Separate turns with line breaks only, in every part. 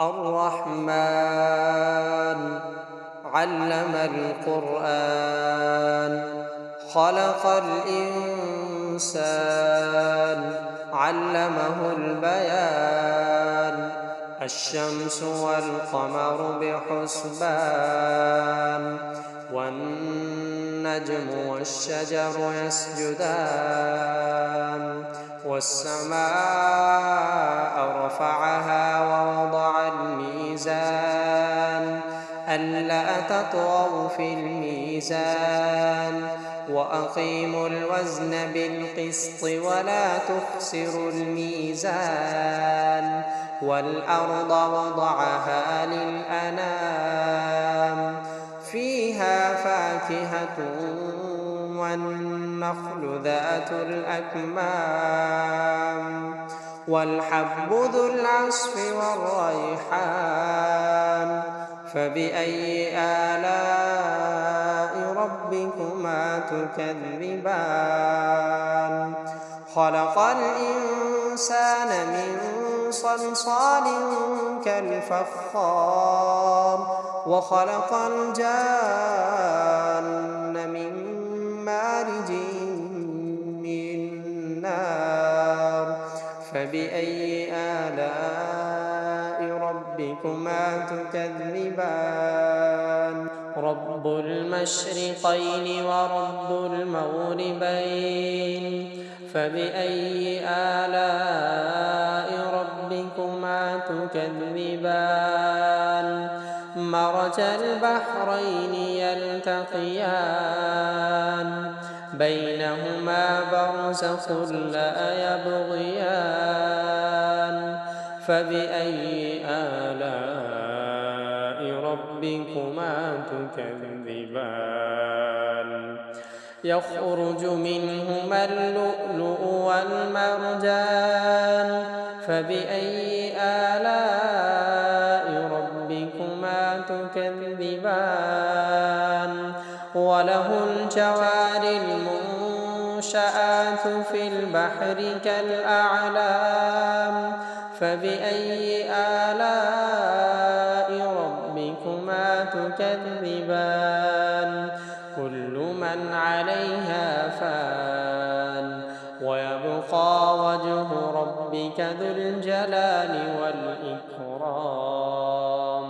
الرحمن علم القرآن خلق الإنسان علمه البيان الشمس والقمر بحسبان والنجم والشجر يسجدان والسماء رفعها ووضع الميزان ألا تطغوا في الميزان وأقيموا الوزن بالقسط ولا تخسروا الميزان والأرض وضعها للأنام فيها فاكهة والنخل ذات الأكمام والحب ذو العصف والريحان فبأي آلاء ربكما تكذبان خلق الإنسان من صلصال كالفخار وخلق الجان من مارج من نار فبأي آلاء ربكما تكذبان رب المشرقين ورب المغربين فبأي آلاء ربكما تكذبان مرج البحرين يلتقيان بينهما برزخ لا يبغيان فبأي آلاء ربكما تكذبان يخرج منهما اللؤلؤ والمرجان فبأي آلاء ربكما تكذبان وله الجوار المنشآت في البحر كالأعلام فبأي آلاء ربكما تكذبان كل من عليها فان ويبقى وجه ربك ذو الجلال والإكرام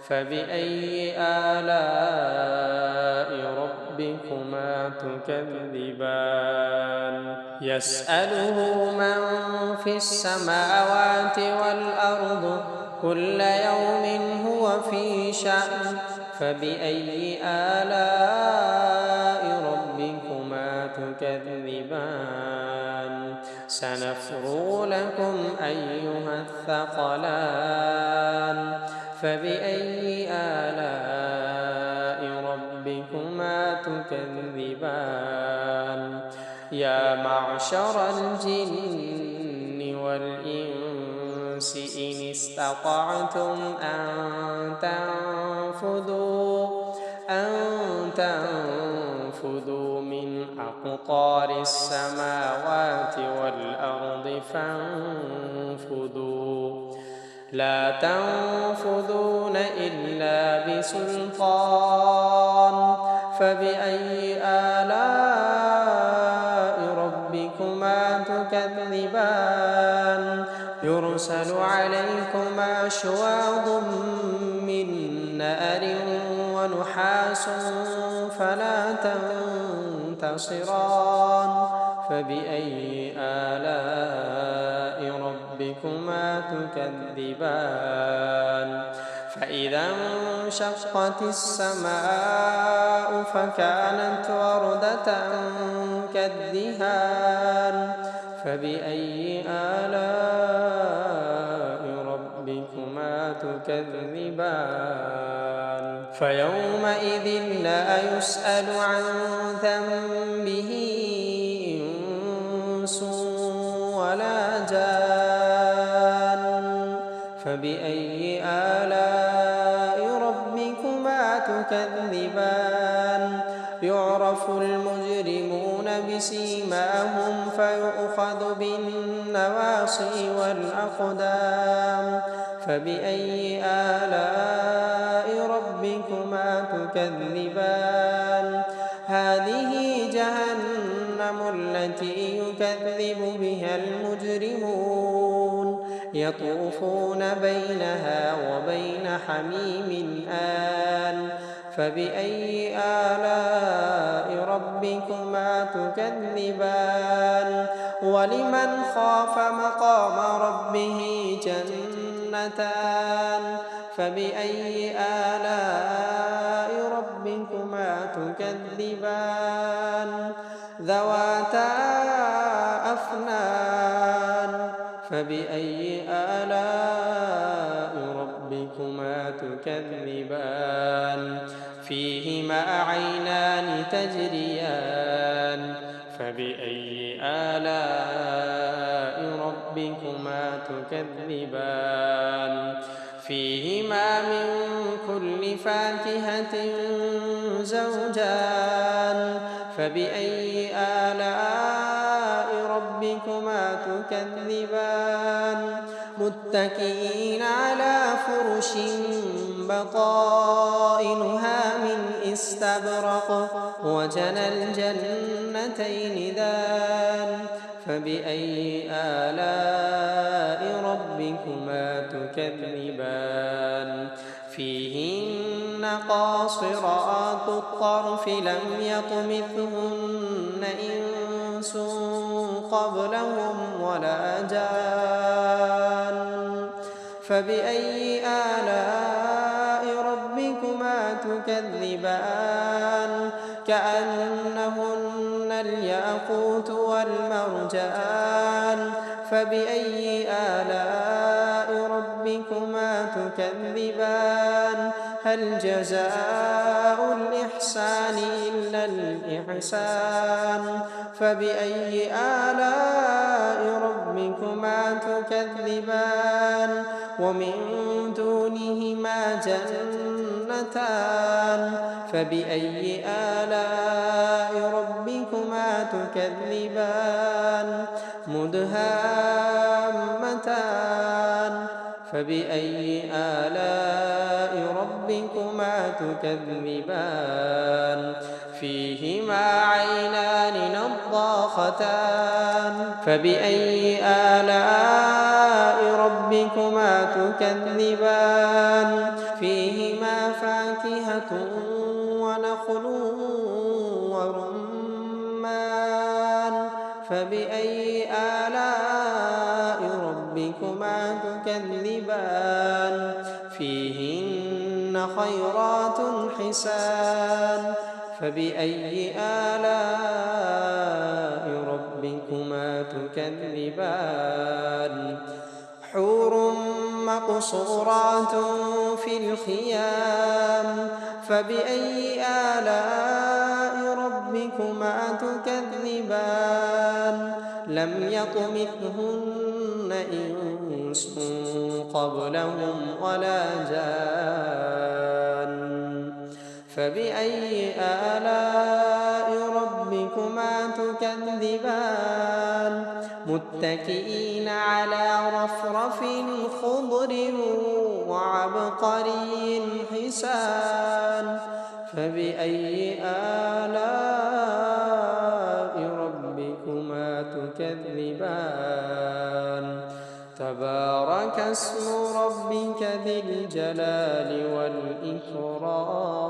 فبأي آلاء ربكما تكذبان يسأله من في السماوات والأرض كل يوم هو في شأن فبأي آلاء ربكما تكذبان سنفرغ لكم أيها الثقلان فبأي آلاء ربكما تكذبان يا معشر الجن والإنس إن استطعتم أن تنفذوا من أقطار السماوات والأرض فانفذوا لا تنفذون إلا بسلطان فبأي آلاء ربكما تكذبان يرسل عليكما شواظ من نار ونحاس فلا تنتصران فبأي آلاء ربكما تكذبان فإذا انشقت السماء فكانت وردة كالدهان فبأي آلاء ربكما تكذبان فيومئذ لا يسأل عن ذنبه إنس ولا جان فبأي آلاء ربكما تكذبان يعرف المجرمون بسيماهم فيؤخذ بالنواصي والأقدام فبأي آلاء ربكما تكذبان هذه جهنم التي يكذب بها المجرمون يطوفون بينها وبين حميم آن فبأي آلاء ربكما تكذبان ولمن خاف مقام ربه جنتان فبأي آلاء ربكما تكذبان ذواتا أفنان فبأي آلاء ربكما تكذبان فيهما عينان تجريان فبأي آلاء ربكما تكذبان فيهما من كل فاكهة زوجان فبأي آلاء ربكما تكذبان متكئين على فرش بطائنها من استبرق وجنى الجنتين دان فبأي آلاء ربكما تكذبان فيهن قاصرات الطرف لم يطمثهن إنس قبلهم ولا جان فبأي آلاء ربكما تكذبان كأنهن الياقوت والمرجان فبأي آلاء ربكما تكذبان هل جزاء الإحسان إلا الإحسان فبأي آلاء ربكما تكذبان ومن دونهما جنتان فبأي آلاء ربكما تكذبان مدهامتان فبأي آلاء ربكما تكذبان فيهما عينان نضاختان فبأي آلاء ربكما تكذبان فيهما فاكهة ونخل ورمان فبأي آلاء ربكما تكذبان فيهن خيرات حسان فبأي آلاء ربكما تكذبان حور مقصورات في الخيام فبأي آلاء ربكما تكذبان لم يطمثهن إنس قبلهم ولا جان فبأي آلاء ربكما تكذبان متكئين على رفرف خضر وعبقري حسان فبأي آلاء ربكما تكذبان تبارك اسم ربك ذي الجلال والإكرام